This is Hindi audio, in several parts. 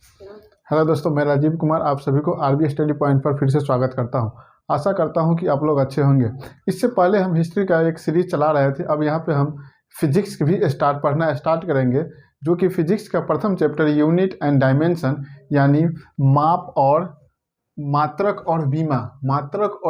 हेलो दोस्तों, मैं राजीव कुमार आप सभी को आरबी स्टडी पॉइंट पर फिर से स्वागत करता हूं। आशा करता हूं कि आप लोग अच्छे होंगे। इससे पहले हम हिस्ट्री का एक सीरीज चला रहे थे। अब यहां पे हम फिजिक्स भी पढ़ना स्टार्ट करेंगे, जो कि फिजिक्स का प्रथम चैप्टर यूनिट एंड डायमेंशन यानी माप और मात्रक और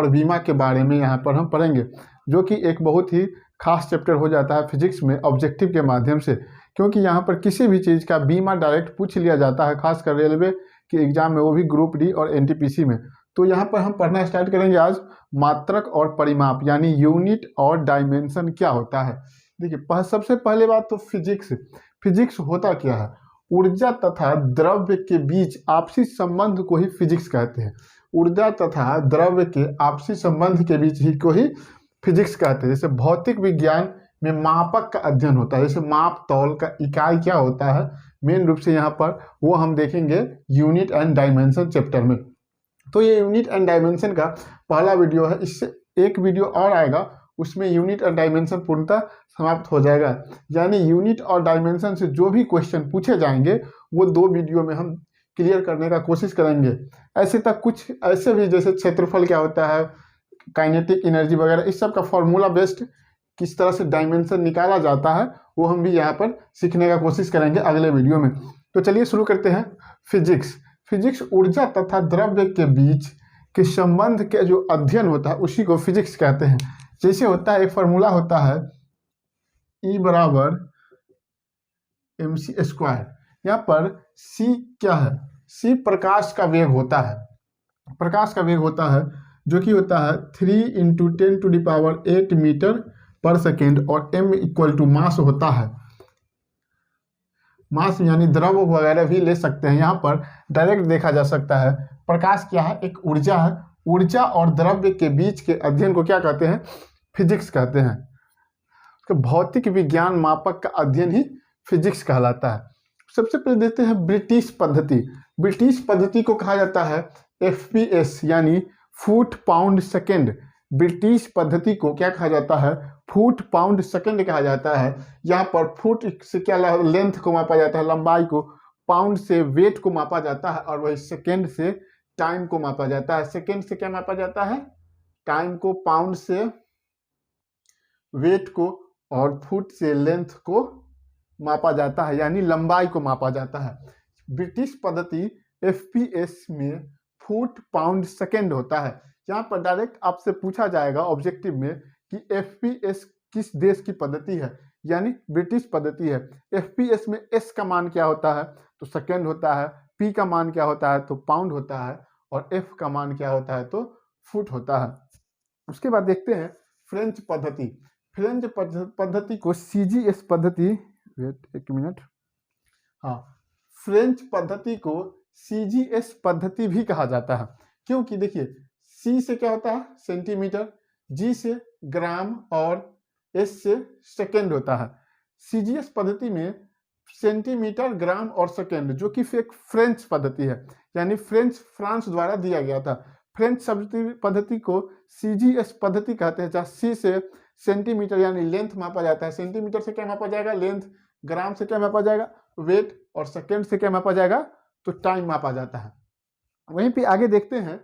बीमा के बारे में यहाँ पर हम पढ़ेंगे, जो कि एक बहुत ही खास चैप्टर हो जाता है फिजिक्स में ऑब्जेक्टिव के माध्यम से, क्योंकि यहाँ पर किसी भी चीज़ का बीमा डायरेक्ट पूछ लिया जाता है, खासकर रेलवे के एग्जाम में, वो भी ग्रुप डी और एनटीपीसी में। तो यहाँ पर हम पढ़ना स्टार्ट करेंगे आज मात्रक और परिमाप यानी यूनिट और डायमेंशन क्या होता है। देखिए, सबसे पहले बात तो फिजिक्स होता क्या है। ऊर्जा तथा द्रव्य के बीच आपसी संबंध को ही फिजिक्स कहते हैं। ऊर्जा तथा द्रव्य के आपसी संबंध के बीच ही को ही फिजिक्स कहते हैं। जैसे भौतिक विज्ञान में मापक का अध्ययन होता है, जैसे माप तौल का इकाई क्या होता है मेन रूप से यहाँ पर, वो हम देखेंगे यूनिट एंड डायमेंशन चैप्टर में। तो ये यूनिट एंड डायमेंशन का पहला वीडियो है। इससे एक वीडियो और आएगा, उसमें यूनिट और डायमेंशन पूर्णतः समाप्त हो जाएगा। यानी यूनिट और डायमेंशन से जो भी क्वेश्चन पूछे जाएंगे वो 2 वीडियो में हम क्लियर करने का कोशिश करेंगे। ऐसे तक कुछ ऐसे भी, जैसे क्षेत्रफल क्या होता है, काइनेटिक एनर्जी वगैरह, इस सब का फॉर्मूला बेस्ड किस तरह से डायमेंशन निकाला जाता है, वो हम भी यहाँ पर सीखने का कोशिश करेंगे अगले वीडियो में। तो चलिए शुरू करते हैं। फिजिक्स ऊर्जा तथा द्रव्य के बीच के संबंध के जो अध्ययन होता है उसी को फिजिक्स कहते हैं। जैसे होता है, एक फॉर्मूला होता है E बराबर mc²। यहाँ पर c क्या है, c प्रकाश का वेग होता है। प्रकाश का वेग होता है जो कि होता है 3 × 10⁸ मीटर पर सेकेंड, और m इक्वल टू मास होता है। मास यानी द्रव वगैरह भी ले सकते हैं, यहाँ पर डायरेक्ट देखा जा सकता है। प्रकाश क्या है, एक ऊर्जा है। ऊर्जा और द्रव्य के बीच के अध्ययन को क्या कहते हैं, फिजिक्स कहते हैं। तो भौतिक विज्ञान मापक का अध्ययन ही फिजिक्स कहलाता है। सबसे पहले देखते हैं ब्रिटिश पद्धति। ब्रिटिश पद्धति को कहा जाता है FPS यानी फुट पाउंड सेकेंड। ब्रिटिश पद्धति को क्या कहा जाता है, फुट पाउंड सेकेंड कहा जाता है। यहाँ पर फुट से क्या लेंथ को मापा जाता है, लंबाई को, पाउंड से वेट को मापा जाता है, और वही सेकेंड से टाइम को मापा जाता है। सेकेंड से क्या मापा जाता है, टाइम को, पाउंड से वेट को, और फुट से लेंथ को मापा जाता है, यानी लंबाई को मापा जाता है। ब्रिटिश पद्धति FPS में फुट पाउंड सेकेंड होता है। यहाँ पर डायरेक्ट आपसे पूछा जाएगा ऑब्जेक्टिव में कि FPS किस देश की पद्धति है, यानी ब्रिटिश पद्धति है। FPS में S का मान क्या होता है, तो सेकेंड होता है। P का मान क्या होता है, तो पाउंड होता है। और F का मान क्या होता है, तो फुट होता है। उसके बाद देखते हैं फ्रेंच पद्धति। फ्रेंच पद्धति को CGS पद्धति, वेट एक मिनट, हाँ, फ्रेंच पद्धति को CGS पद्धति भी कहा जाता है, क्योंकि देखिए C से क्या होता है, सेंटीमीटर, G से ग्राम, और S से सेकेंड होता है। CGS पद्धति में सेंटीमीटर, ग्राम और सेकेंड, जो कि एक फ्रेंच पद्धति है, यानी फ्रांस द्वारा दिया गया था। फ्रेंच पद्धति को CGS पद्धति कहते हैं, जहाँ C से सेंटीमीटर यानी लेंथ मापा जाता है। सेंटीमीटर से क्या मापा जाएगा, लेंथ। ग्राम से क्या मापा जाएगा, वेट। और सेकेंड से क्या मापा जाएगा, तो टाइम मापा जाता है। वहीं पे आगे देखते हैं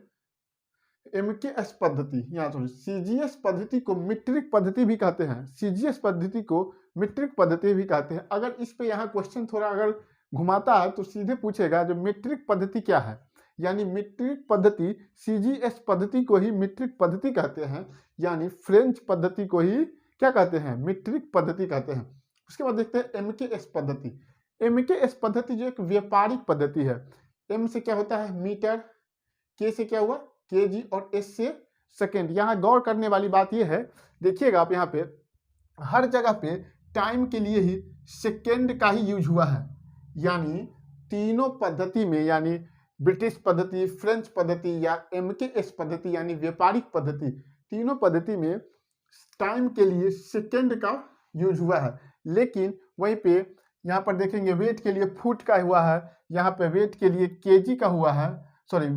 MKS पद्धति। यहाँ तो CGS पद्धति को मीट्रिक पद्धति भी कहते हैं। CGS पद्धति को मीट्रिक पद्धति भी कहते हैं। अगर इस पे यहाँ क्वेश्चन थोड़ा अगर घुमाता है तो सीधे पूछेगा जो मीट्रिक पद्धति क्या है, यानी मीट्रिक पद्धति CGS पद्धति को ही मीट्रिक पद्धति कहते हैं, यानी फ्रेंच पद्धति को ही क्या कहते हैं, मीट्रिक पद्धति कहते हैं। उसके बाद देखते हैं MKS पद्धति। MKS पद्धति जो एक व्यापारिक पद्धति है। M से क्या होता है, मीटर, K से क्या हुआ, kg, और S से सेकेंड। यहाँ गौर करने वाली बात यह है, देखिएगा आप यहाँ पे हर जगह पे टाइम के लिए ही सेकेंड का ही यूज हुआ है। यानी तीनों पद्धति में, यानी ब्रिटिश पद्धति, फ्रेंच पद्धति या MKS पद्धति यानी व्यापारिक पद्धति, तीनों पद्धति में टाइम के लिए सेकेंड का यूज हुआ है। लेकिन वहीं पे यहाँ पर देखेंगे वेट के लिए फुट का हुआ है, यहाँ पे वेट के लिए kg का हुआ है, सॉरी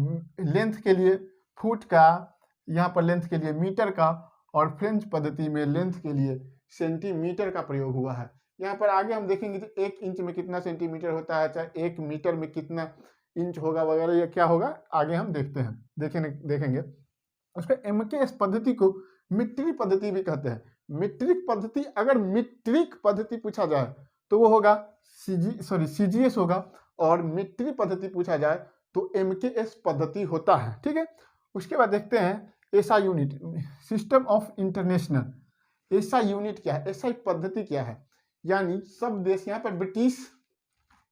लेंथ के लिए फुट का, यहाँ पर लेंथ के लिए मीटर का, और फ्रेंच पद्धति में लेंथ के लिए सेंटीमीटर का प्रयोग हुआ है। यहाँ पर आगे हम देखेंगे तो 1 इंच में कितना सेंटीमीटर होता है, चाहे 1 मीटर में कितना इंच होगा वगैरह, या क्या होगा आगे हम देखते हैं, देखेंगे। उसके MKS पद्धति को मीट्रिक पद्धति भी कहते हैं। मीट्रिक पद्धति, अगर मीट्रिक पद्धति पूछा जाए तो वो होगा CGS होगा, और मीट्रिक पद्धति पूछा जाए तो MKS पद्धति होता है। ठीक है, उसके बाद देखते हैं SI unit, system of international. SI unit क्या है, SI पद्धति क्या है, यानी सब देश, यहाँ पर ब्रिटिश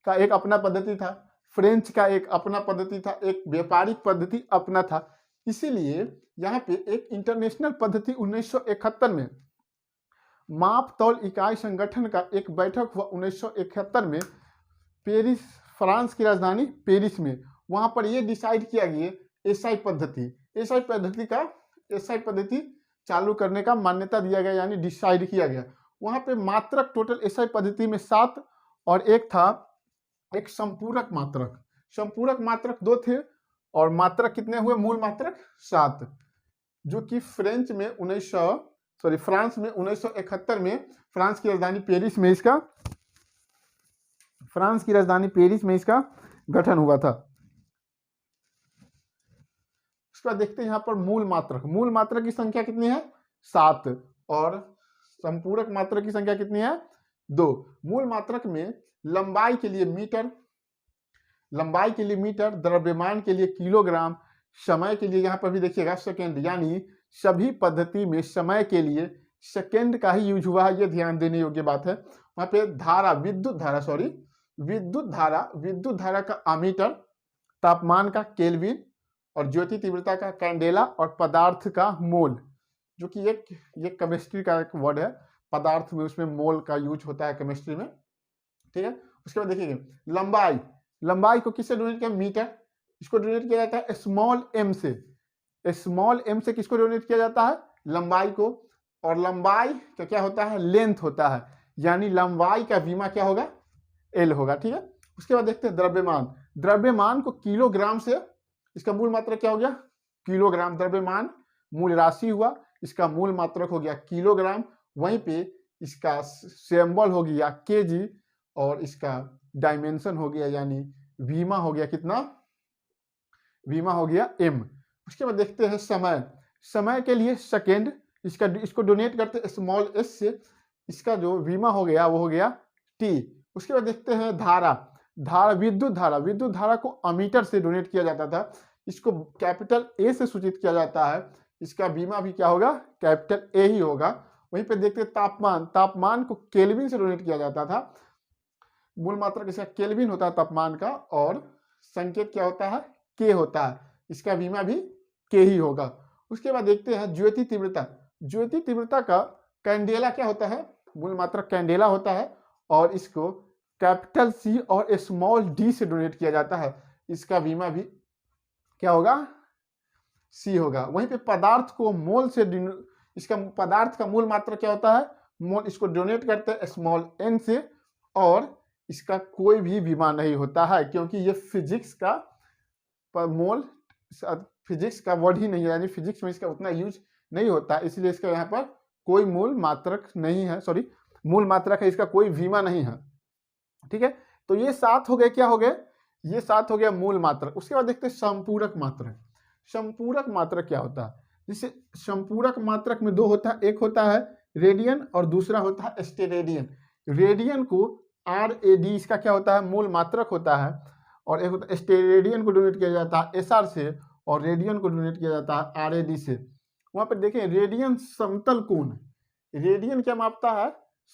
का एक अपना पद्धति था, फ्रेंच का एक अपना पद्धति था, एक व्यापारिक पद्धति अपना था, इसीलिए यहाँ पे एक इंटरनेशनल पद्धति 1971 में माप तौल इकाई संगठन का एक बैठक हुआ 1971 में पेरिस, फ्रांस की राजधानी पेरिस में। वहां पर यह डिसाइड किया गया SI पद्धति चालू करने का मान्यता दिया गया, यानी डिसाइड किया गया। वहां पे मात्रक टोटल SI पद्धति में 7 और एक था एक संपूरक मात्रक। संपूरक मात्रक 2 थे और मात्रक कितने हुए, मूल मात्रक 7, जो कि फ्रांस में 1971 में फ्रांस की राजधानी पेरिस में इसका गठन हुआ था। उसके बाद देखते हैं यहाँ पर मूल मात्रक की संख्या कितनी है, 7, और संपूरक मात्रक की संख्या कितनी है, 2। मूल मात्रक में लंबाई के लिए मीटर, द्रव्यमान के लिए किलोग्राम, समय के लिए यहाँ पर भी देखिएगा सेकेंड, यानी सभी पद्धति में समय के लिए सेकेंड का ही यूज हुआ है, ये ध्यान देने योग्य बात है। वहां पे विद्युत धारा का अमीटर, तापमान का केल्विन, और ज्योति तीव्रता का कैंडेला, और पदार्थ का मोल, जो कि ये केमिस्ट्री का एक वर्ड है, पदार्थ में उसमें मोल का यूज होता है केमिस्ट्री में। ठीक है, उसके बाद देखिए लंबाई को किससे डोनेट किया, मीटर, इसको डोनेट किया जाता है स्मॉल एम से किसको डोनेट किया जाता है, लंबाई को, और लंबाई का क्या होता है, लेंथ होता है, यानी लंबाई का विमा क्या होगा, L होगा। ठीक है, उसके बाद देखते हैं द्रव्यमान को किलोग्राम से, इसका मूल मात्रक क्या हो गया, किलोग्राम, द्रव्यमान मूल राशि हुआ, इसका मूल मात्रक हो गया किलोग्राम, वहीं पे इसका सिंबल हो गया kg, और इसका डायमेंशन हो गया, यानी विमा हो गया कितना, विमा हो गया m। उसके बाद देखते हैं समय के लिए सेकेंड, इसको डोनेट करते हैं स्मॉल s से, इसका जो विमा हो गया वो हो गया t। उसके बाद देखते हैं विद्युत धारा को अमीटर से डोनेट किया जाता था, इसको कैपिटल A से सूचित किया जाता है, इसका बीमा भी क्या होगा, कैपिटल A ही होगा। वहीं पे देखते हैं तापमान को केल्विन से डोनेट किया जाता था, मूल मात्रक इसका केल्विन होता है तापमान का, और संकेत क्या होता है, K होता है, इसका बीमा भी K ही होगा। उसके बाद देखते हैं ज्योति तीव्रता का कैंडेला क्या होता है, मूल मात्रक कैंडेला होता है, और इसको कैपिटल C और स्मॉल d से डोनेट किया जाता है, इसका बीमा भी क्या होगा, C होगा। वहीं पे पदार्थ को मोल से, इसका पदार्थ का मूल मात्रक क्या होता है, मोल, इसको डोनेट करते हैं स्मॉल n से, और इसका कोई भी बीमा नहीं होता है, क्योंकि ये फिजिक्स का वर्ड ही नहीं है, यानी फिजिक्स में इसका उतना यूज नहीं होता, इसलिए इसका यहाँ पर कोई मूल मात्रक नहीं है, मूल मात्रक है, इसका कोई बीमा नहीं है। ठीक है, तो ये 7 हो गए, क्या हो गए, ये 7 हो गया मूल मात्रक। उसके बाद देखते हैं संपूरक मात्रक क्या होता है। जिससे संपूरक मात्रक में 2 होता है, एक होता है रेडियन और दूसरा होता है स्टेरेडियन। रेडियन को RAD इसका क्या होता है, मूल मात्रक होता है, और एक होता है स्टेरेडियन को डोनेट किया जाता है SR से, और रेडियन को डोनेट किया जाता है RAD से। वहां पर देखें रेडियन समतल कोण, रेडियन क्या मापता है,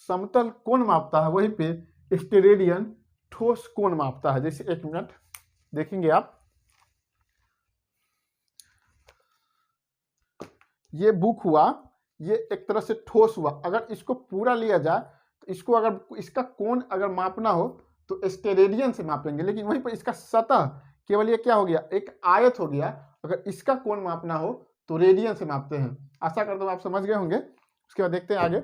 समतल कोण मापता है, वहीं पे स्टेरेडियन ठोस कोण मापता है। जैसे 1 मिनट देखेंगे आप, ये बुक हुआ, ये एक तरह से ठोस हुआ, अगर इसको पूरा लिया जाए तो इसको, अगर इसका कोण अगर मापना हो तो स्टेरेडियन से मापेंगे, लेकिन वहीं पर इसका सतह केवल ये क्या हो गया, एक आयत हो गया, अगर इसका कोण मापना हो तो रेडियन से मापते हैं। आशा करता हूं आप समझ गए होंगे। उसके बाद देखते हैं आगे,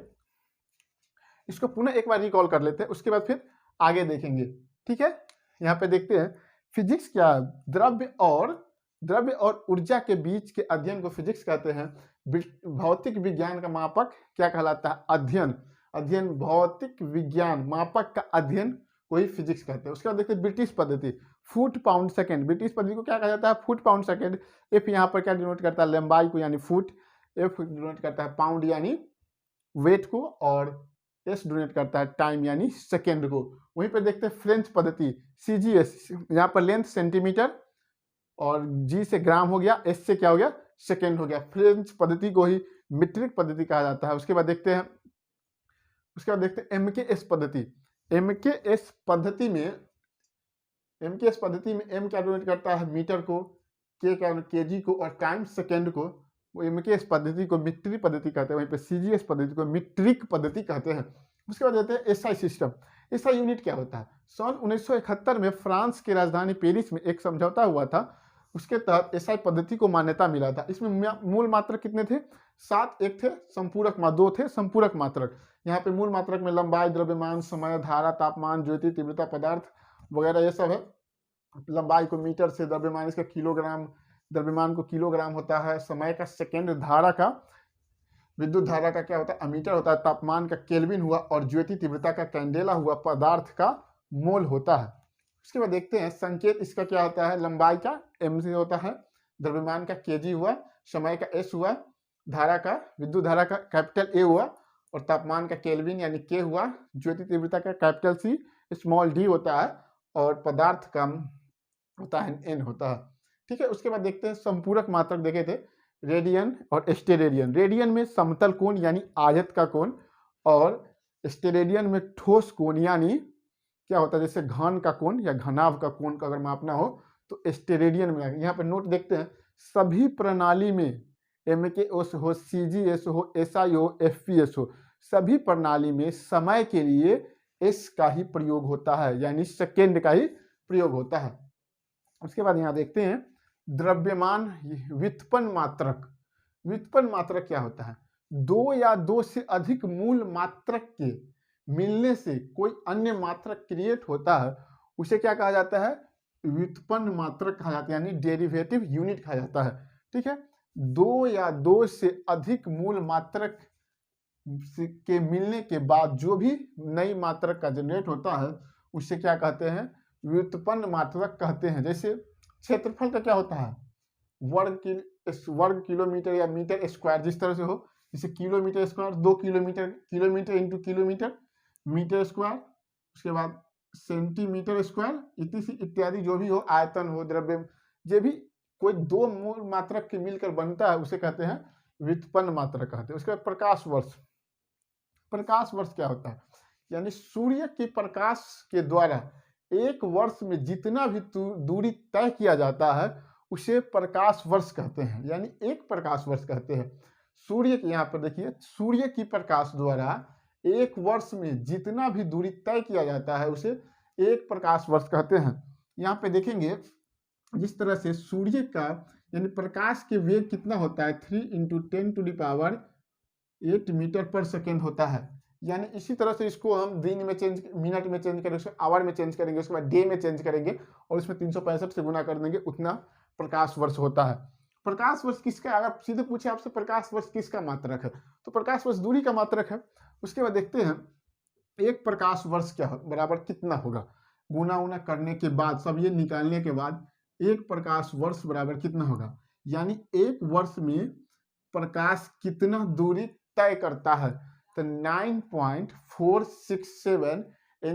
इसको पुनः एक बार रिकॉल कर लेते हैं, उसके बाद फिर आगे देखेंगे। ठीक है, यहाँ पे देखते हैं फिजिक्स क्या है, द्रव्य और ऊर्जा के बीच के अध्ययन को फिजिक्स कहते हैं। भौतिक विज्ञान का मापक क्या कहलाता है, अध्ययन भौतिक विज्ञान मापक का अध्ययन को ही फिजिक्स कहते हैं। उसके बाद देखते हैं ब्रिटिश पद्धति, फुट पाउंड सेकेंड। ब्रिटिश पद्धति को क्या कहा जाता है? Foot pound second. एफ यहाँ पर क्या डिनोट करता है? लंबाई को यानी फुट, एफ डिनोट करता है पाउंड यानी वेट को, और एस डिनोट करता है टाइम यानी सेकेंड को। वहीं पर देखते हैं फ्रेंच पद्धति, CGS, यहाँ पर लेंथ सेंटीमीटर और जी से ग्राम हो गया, एस से क्या हो गया? सेकेंड हो गया। फ्रेंच पद्धति को ही मीट्रिक पद्धति कहा जाता है। उसके बाद देखते हैं MKS पद्धति। MKS पद्धति में एम क्या डिनोट करता है? मीटर को, के क्या केजी को, और टाइम सेकेंड को। वो MKS पद्धति को मीट्रिक पद्धति कहते हैं, वहीं पे CGS पद्धति को मीट्रिक पद्धति कहते हैं। उसके बाद देते हैं SI सिस्टम। SI यूनिट क्या होता है? सन 1971 में फ्रांस की राजधानी पेरिस में एक समझौता हुआ था, उसके तहत SI पद्धति को मान्यता मिला था। इसमें मूल मात्रक कितने थे? 7। एक थे संपूरक, 2 थे संपूरक मात्रक। यहाँ पे मूल मात्रक में लंबाई, द्रव्यमान, समय, धारा, तापमान, ज्योति तीव्रता, पदार्थ वगैरह ये सब है। लंबाई को मीटर से, द्रव्यमान इसका किलोग्राम, द्रव्यमान को किलोग्राम होता है, समय का सेकेंड, धारा का, विद्युत धारा का क्या होता है? अमीटर होता है, तापमान का केल्विन हुआ, और ज्योति तीव्रता का कैंडेला हुआ, पदार्थ का मोल होता है। उसके बाद देखते हैं संकेत इसका क्या होता है? लंबाई का m से होता है, द्रव्यमान का kg हुआ, समय का s हुआ, धारा का, विद्युत धारा का कैपिटल A हुआ, और तापमान का केल्विन यानी K हुआ, ज्योति तीव्रता का कैपिटल C स्मॉल d होता है, और पदार्थ का होता है n होता है। ठीक है। उसके बाद देखते हैं संपूरक मात्रक देखे थे, रेडियन और स्टेरेडियन। रेडियन में समतल कोण यानी आयत का कोण, और स्टेरेडियन में ठोस कोण यानी क्या होता है? जैसे घन का कोण या घनाभ का कोण का अगर मापना हो तो स्टेरेडियन में आएगा। यहाँ पर नोट देखते हैं, सभी प्रणाली में MKS हो, CGS हो, SI हो, FPS हो, सभी प्रणाली में समय के लिए S का ही प्रयोग होता है, यानी सेकेंड का ही प्रयोग होता है। उसके बाद यहाँ देखते हैं द्रव्यमान व्युत्पन्न मात्रक। व्युत्पन्न मात्रक क्या होता है? 2 या 2 से अधिक मूल मात्रक के मिलने से कोई अन्य मात्रक क्रिएट होता है, उसे क्या कहा जाता है? व्युत्पन्न मात्रक कहा जाता है, यानी डेरिवेटिव यूनिट कहा जाता है। ठीक है। 2 या 2 से अधिक मूल मात्रक के मिलने के बाद जो भी नई मात्रक का जनरेट होता है उसे क्या कहते हैं? व्युत्पन्न मात्रक कहते हैं। जैसे क्षेत्रफल का क्या होता है? वर्ग किलोमीटर या मीटर स्क्वायर, जिस तरह से हो, जैसे kilometre square 2 kilometre, kilometre into kilometre, metre square, उसके बाद सेंटीमीटर स्क्वायर, इत्यादि जो भी हो, आयतन हो, द्रव्य, जो भी कोई 2 मूल मात्रक के मिलकर बनता है उसे कहते हैं व्युत्पन्न मात्रक कहते हैं। उसके बाद प्रकाश वर्ष। प्रकाश वर्ष क्या होता है? यानी सूर्य के प्रकाश के द्वारा एक वर्ष में जितना भी दूरी तय किया जाता है उसे प्रकाश वर्ष कहते हैं, यानी एक प्रकाश वर्ष कहते हैं। सूर्य के यहाँ पर देखिए, सूर्य की प्रकाश द्वारा एक वर्ष में जितना भी दूरी तय किया जाता है उसे एक प्रकाश वर्ष कहते हैं। यहाँ पे देखेंगे जिस तरह से सूर्य का यानी प्रकाश के वेग कितना होता है? 3 × 10⁸ मीटर पर सेकेंड होता है। यानी इसी तरह से इसको हम दिन में चेंज, मिनट में चेंज करेंगे, उसको आवर में चेंज करेंगे, उसके बाद डे में चेंज करेंगे, और उसमें 365 से गुना कर देंगे, उतना प्रकाश वर्ष होता है। प्रकाश वर्ष किसका, अगर सीधे पूछे आपसे प्रकाश वर्ष किसका मात्रक है, तो प्रकाश वर्ष दूरी का मात्रक है। उसके बाद देखते हैं एक प्रकाश वर्ष क्या बराबर कितना होगा? गुना उना करने के बाद, सब ये निकालने के बाद एक प्रकाश वर्ष बराबर कितना होगा? यानी एक वर्ष में प्रकाश कितना दूरी तय करता है? तो 9.467 ×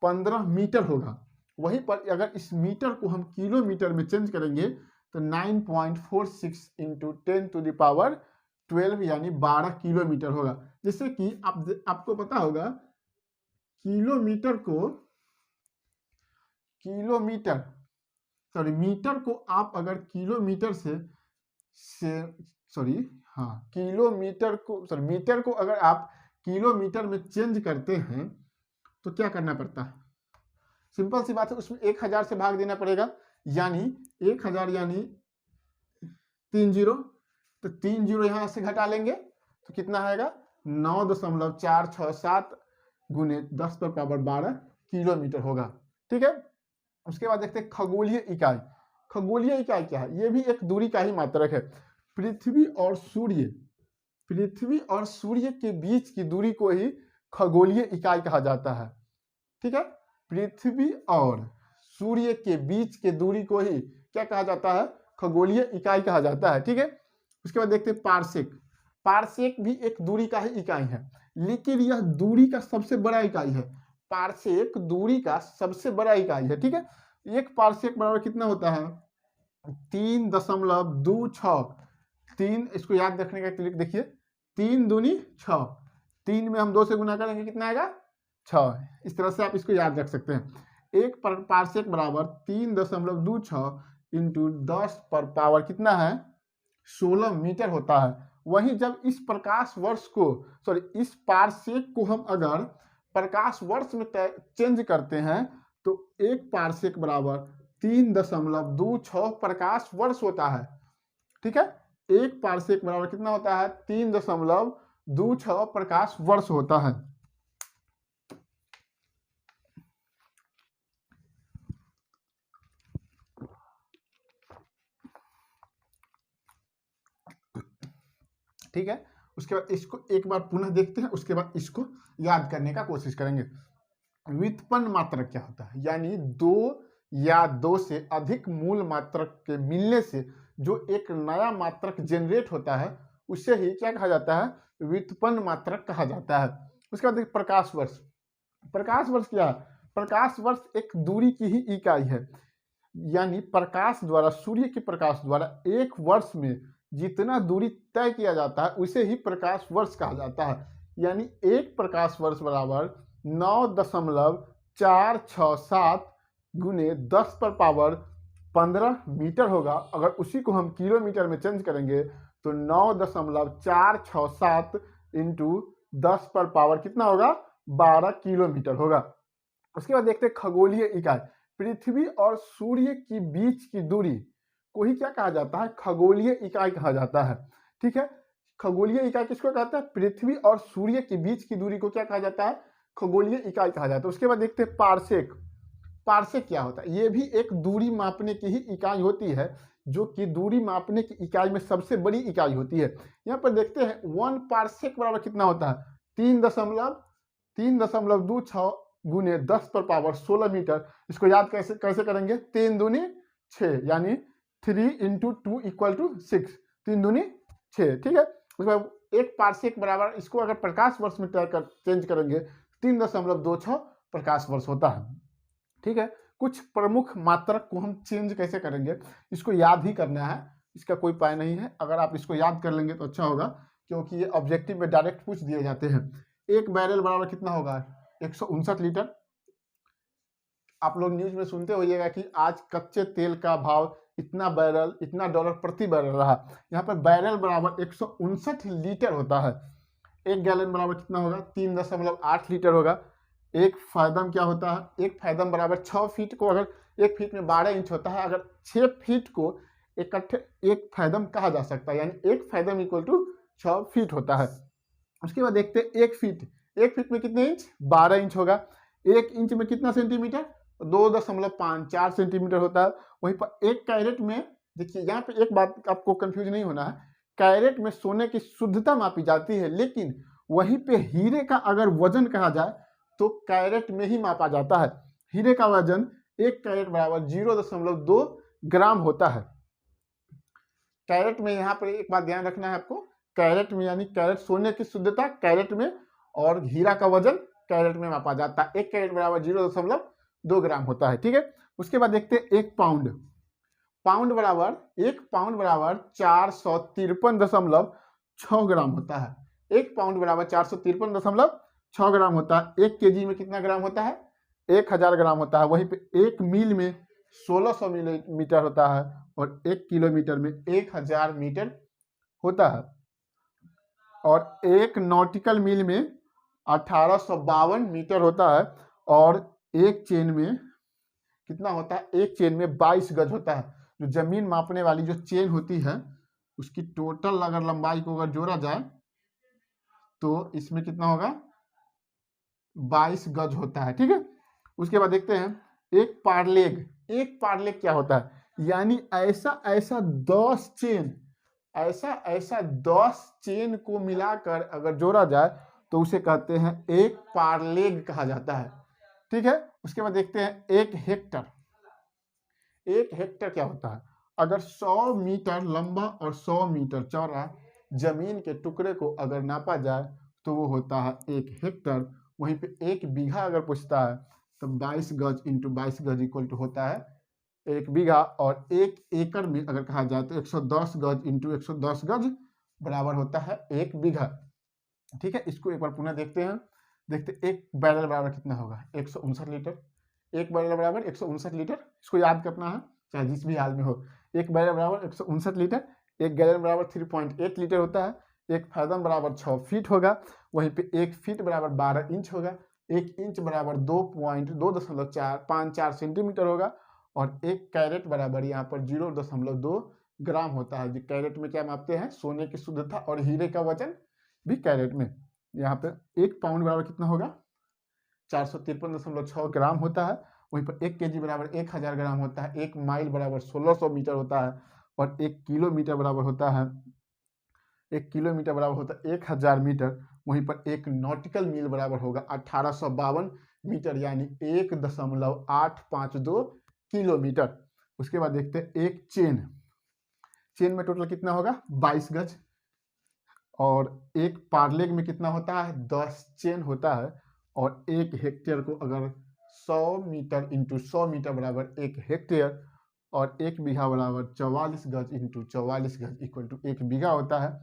10⁻15 मीटर होगा। वहीं पर अगर इस मीटर को हम किलोमीटर में चेंज करेंगे तो 9.46 × 10⁻12 यानी 12 किलोमीटर होगा। जैसे कि आपको पता होगा मीटर को आप अगर मीटर को अगर आप किलोमीटर में चेंज करते हैं तो क्या करना पड़ता है? सिंपल सी बात है, उसमें 1000 से भाग देना पड़ेगा, यानी 1000 यानी 3 जीरो, तो 3 जीरो यहां से घटा लेंगे तो कितना आएगा? 9.467 × 10⁻12 किलोमीटर होगा। ठीक है। उसके बाद देखते हैं खगोलीय इकाई। खगोलीय इकाई क्या है? ये भी एक दूरी का ही मात्रक है। पृथ्वी और सूर्य के बीच की दूरी को ही खगोलीय इकाई कहा जाता है। ठीक है, पृथ्वी और सूर्य के बीच के दूरी को ही क्या कहा जाता है? खगोलीय इकाई कहा जाता है। ठीक है, उसके बाद देखते हैं पारसेक। पारसेक भी एक दूरी का ही इकाई है, लेकिन यह दूरी का सबसे बड़ा इकाई है। पारसेक दूरी का सबसे बड़ा इकाई है। ठीक है, एक पारसेक बराबर कितना होता है? 3.26। 3, इसको याद रखने का ट्रिक देखिए, 3 दूनी 6, 3 में हम 2 से गुना करेंगे, कितना आएगा? 6। इस तरह से आप इसको याद रख सकते हैं। एक पारसेक बराबर 3.26 इंटू 10 पर पावर कितना है? 16 मीटर होता है। वहीं जब इस प्रकाश वर्ष को, सॉरी, इस पारसेक को हम अगर प्रकाश वर्ष में चेंज करते हैं तो एक पारसेक बराबर 3.26 प्रकाश वर्ष होता है। ठीक है, एक पारसेक बराबर कितना होता है? 3.26 प्रकाश वर्ष होता है। ठीक है, उसके बाद इसको एक बार पुनः देखते हैं, उसके बाद इसको याद करने का कोशिश करेंगे। व्युत्पन्न मात्रक क्या होता है? यानी 2 या 2 से अधिक मूल मात्रक के मिलने से जो एक नया मात्रक जनरेट होता है उसे ही क्या कहा जाता है? व्युत्पन्न मात्रक कहा जाता है। उसके बाद देखिए प्रकाश वर्ष। प्रकाश वर्ष क्या है? प्रकाश वर्ष एक दूरी की ही इकाई है, यानी प्रकाश द्वारा, सूर्य के प्रकाश द्वारा एक वर्ष में जितना दूरी तय किया जाता है उसे ही प्रकाश वर्ष कहा जाता है। यानी एक प्रकाश वर्ष बराबर 9.467 गुने 10 पर पावर 15 मीटर होगा। अगर उसी को हम किलोमीटर में चेंज करेंगे तो 9.467 इंटू 10 पर पावर कितना होगा? 12 किलोमीटर होगा। उसके बाद देखते हैं खगोलीय इकाई। पृथ्वी और सूर्य की बीच की दूरी को ही क्या कहा जाता है? खगोलीय इकाई कहा जाता है। ठीक है, खगोलीय इकाई किसको कहता है? पृथ्वी और सूर्य के बीच की दूरी को क्या कहा जाता है? खगोलीय इकाई कहा जाता है। उसके बाद देखते हैं पारसेक। पारसेक क्या होता है? ये भी एक दूरी मापने की ही इकाई होती है, जो कि दूरी मापने की इकाई में सबसे बड़ी इकाई होती है। यहाँ पर देखते हैं 1 पारसेक बराबर कितना होता है? 3.26 गुने 10 पर पावर 16 मीटर। इसको याद कैसे करेंगे? 3 दूनी 6, यानी 3 इंटू 2 इक्वल टू 6, 3 दूनी 6। ठीक है, उसके बाद एक पारसेक बराबर, इसको अगर प्रकाश वर्ष में चेंज करेंगे 3.26 प्रकाश वर्ष होता है। ठीक है, कुछ प्रमुख मात्रक को हम चेंज कैसे करेंगे, इसको याद ही करना है, इसका कोई उपाय नहीं है। अगर आप इसको याद कर लेंगे तो अच्छा होगा, क्योंकि ये ऑब्जेक्टिव में डायरेक्ट पूछ दिए जाते हैं। एक बैरल बराबर कितना होगा? 159 लीटर। आप लोग न्यूज में सुनते होइएगा कि आज कच्चे तेल का भाव इतना बैरल, इतना डॉलर प्रति बैरल रहा। यहाँ पर बैरल बराबर 159 लीटर होता है। एक गैलन बराबर कितना होगा? 3.8 लीटर होगा। एक फैदम क्या होता है? एक फैदम बराबर 6 फीट को, अगर 1 फीट में 12 इंच होता है, अगर 6 फीट को इकट्ठे एक फैदम कहा जा सकता है, यानी एक फैदम इक्वल टू 6 फीट होता है। उसके बाद देखते हैं 1 फीट। 1 फीट में कितने इंच? 12 इंच होगा। 1 इंच में कितना सेंटीमीटर? 2.54 सेंटीमीटर होता है। वहीं पर एक कैरेट में, देखिए यहाँ पे एक बात आपको कंफ्यूज नहीं होना है, कैरेट में सोने की शुद्धता मापी जाती है, लेकिन वहीं पे हीरे का अगर वजन कहा जाए तो कैरेट में ही मापा जाता है। हीरे का वजन 1 कैरेट बराबर 0.2 ग्राम होता है। कैरेट में, यहाँ पर एक बात ध्यान रखना है आपको, कैरेट में यानी कैरेट सोने की शुद्धता कैरेट में, और हीरा का वजन कैरेट में मापा जाता है। 1 कैरेट बराबर 0.2 ग्राम होता है। ठीक है, उसके बाद देखते हैं 1 पाउंड। पाउंड बराबर 1 पाउंड बराबर 453.6 ग्राम होता है। 1 पाउंड बराबर 453.6 ग्राम होता है। 1 केजी में कितना ग्राम होता है? 1000 ग्राम होता है। वहीं पे 1 मील में 1600 मिलीमीटर होता है, और 1 किलोमीटर में 1000 मीटर होता है, और 1 नॉटिकल मील में 1852 मीटर होता है, और एक चेन में कितना होता है? एक चेन में 22 गज होता है। जो जमीन मापने वाली जो चेन होती है उसकी टोटल अगर लंबाई को अगर जोड़ा जाए तो इसमें कितना होगा? 22 गज होता है। ठीक है, उसके बाद देखते हैं 1 पारलेग। 1 पारलेग क्या होता है? यानी ऐसा 10 चेन को मिलाकर अगर जोड़ा जाए तो उसे कहते हैं एक पारलेग कहा जाता है। ठीक है, उसके बाद देखते हैं एक हेक्टर। एक हेक्टर क्या होता है? अगर 100 मीटर लंबा और 100 मीटर चौड़ा जमीन के टुकड़े को अगर नापा जाए तो वो होता है एक हेक्टर। वहीं पे एक बीघा अगर पूछता है तो 22 गज इंटू 22 गज इक्वल टू होता है एक बीघा। और एक एकड़ में अगर कहा जाए तो 110 गज इंटू 110 गज बराबर होता है एक बीघा। ठीक है, इसको एक बार पुनः देखते हैं। देखते एक बैरल बराबर कितना होगा? 159 लीटर। एक बैरल बराबर 159 लीटर, इसको याद करना है चाहे जिस भी हाल में हो। एक बैरल बराबर 159 लीटर। एक गैलन बराबर 3.8 लीटर होता है। एक फैदम बराबर 6 फीट होगा। वहीं पे एक फीट बराबर 12 इंच होगा। एक इंच बराबर 2.254 सेंटीमीटर होगा। और एक कैरेट बराबर यहाँ पर 0.2 ग्राम होता है। कैरेट में क्या मापते हैं? सोने की शुद्धता और हीरे का वजन भी कैरेट में। यहाँ पे एक पाउंड बराबर कितना होगा? 453.6 ग्राम होता है। वहीं पर 1 केजी बराबर 1000 ग्राम होता है। एक माइल बराबर 1600 मीटर होता है। और 1 किलोमीटर बराबर होता है 1000 मीटर। वहीं पर एक नॉटिकल मील बराबर होगा 1852 मीटर, यानी 1.852 किलोमीटर। उसके बाद देखते हैं एक चेन में टोटल कितना होगा? 22 गज। और एक पारलेग में कितना होता है? 10 चेन होता है। और एक हेक्टेयर को अगर 100 मीटर इंटू 100 मीटर बराबर एक हेक्टेयर। और एक बीघा बराबर 44 गज इंटू 44 गज इक्वल टू एक बीघा होता है।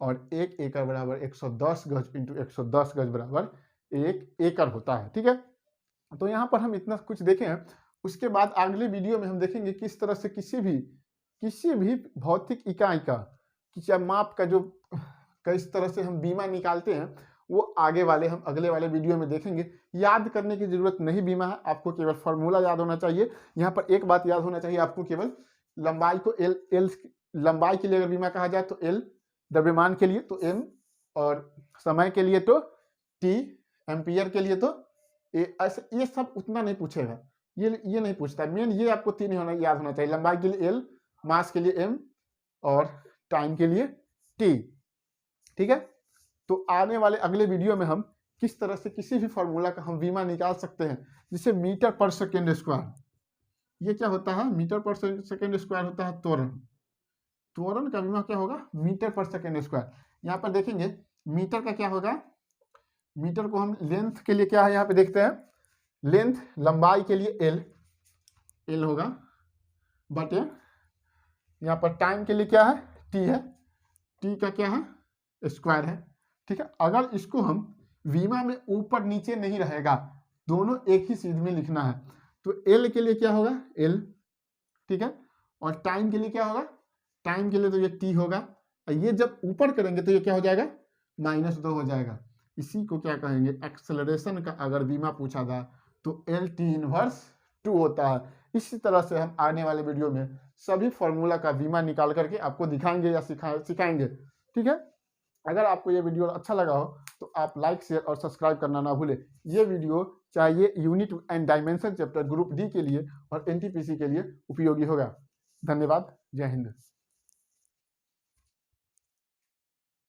और एक एकड़ बराबर 110 गज इंटू 110 गज बराबर एक एकड़ होता है। ठीक है, तो यहाँ पर हम इतना कुछ देखें। उसके बाद अगले वीडियो में हम देखेंगे किस तरह से किसी भी भौतिक इकाई का किसी माप का जो किस तरह से हम बीमा निकालते हैं वो अगले वाले वीडियो में देखेंगे। याद करने की जरूरत नहीं बीमा है, आपको केवल फार्मूला याद होना चाहिए। यहाँ पर एक बात याद होना चाहिए आपको, केवल लंबाई को एल लंबाई के लिए अगर बीमा कहा जाए तो एल, द्रव्यमान के लिए तो एम, और समय के लिए तो टी, एम्पियर के लिए तो ए। ऐसे ये सब उतना नहीं पूछेगा, ये नहीं पूछता। मेन ये आपको 3 याद होना चाहिए। लंबाई के लिए एल, मास के लिए एम, और टाइम के लिए टी। ठीक है, तो आने वाले अगले वीडियो में हम किस तरह से किसी भी फॉर्मूला का हम बीमा निकाल सकते हैं, जिसे मीटर पर सेकेंड स्क्वायर। ये क्या होता है? मीटर पर सेकेंड स्क्वायर होता है त्वरण का बीमा क्या होगा? मीटर पर सेकेंड स्क्वायर। यहाँ पर देखेंगे मीटर का क्या होगा? मीटर को हम लेंथ के लिए क्या है यहाँ पे देखते हैं। लेंथ लंबाई के लिए एल होगा बटे, यहाँ पर टाइम के लिए क्या है? टी है। टी का क्या है? स्क्वायर है। ठीक है, अगर इसको हम बीमा में ऊपर नीचे नहीं रहेगा, दोनों एक ही सीध में लिखना है, तो एल के लिए क्या होगा? एल। ठीक है, और टाइम के लिए क्या होगा? टाइम के लिए तो ये टी होगा। और ये जब ऊपर करेंगे तो ये क्या हो जाएगा? -2 हो जाएगा। इसी को क्या कहेंगे? एक्सेलरेशन का अगर बीमा पूछा था तो एल टी इनवर्स 2 होता है। इसी तरह से हम आने वाले वीडियो में सभी फॉर्मूला का बीमा निकाल करके आपको दिखाएंगे या सिखाएंगे। ठीक है, अगर आपको ये वीडियो अच्छा लगा हो तो आप लाइक, शेयर और सब्सक्राइब करना ना भूलें। ये वीडियो चाहे ये unit and dimension chapter group D के लिए और एनटीपीसी के लिए उपयोगी होगा। धन्यवाद। जय हिंद।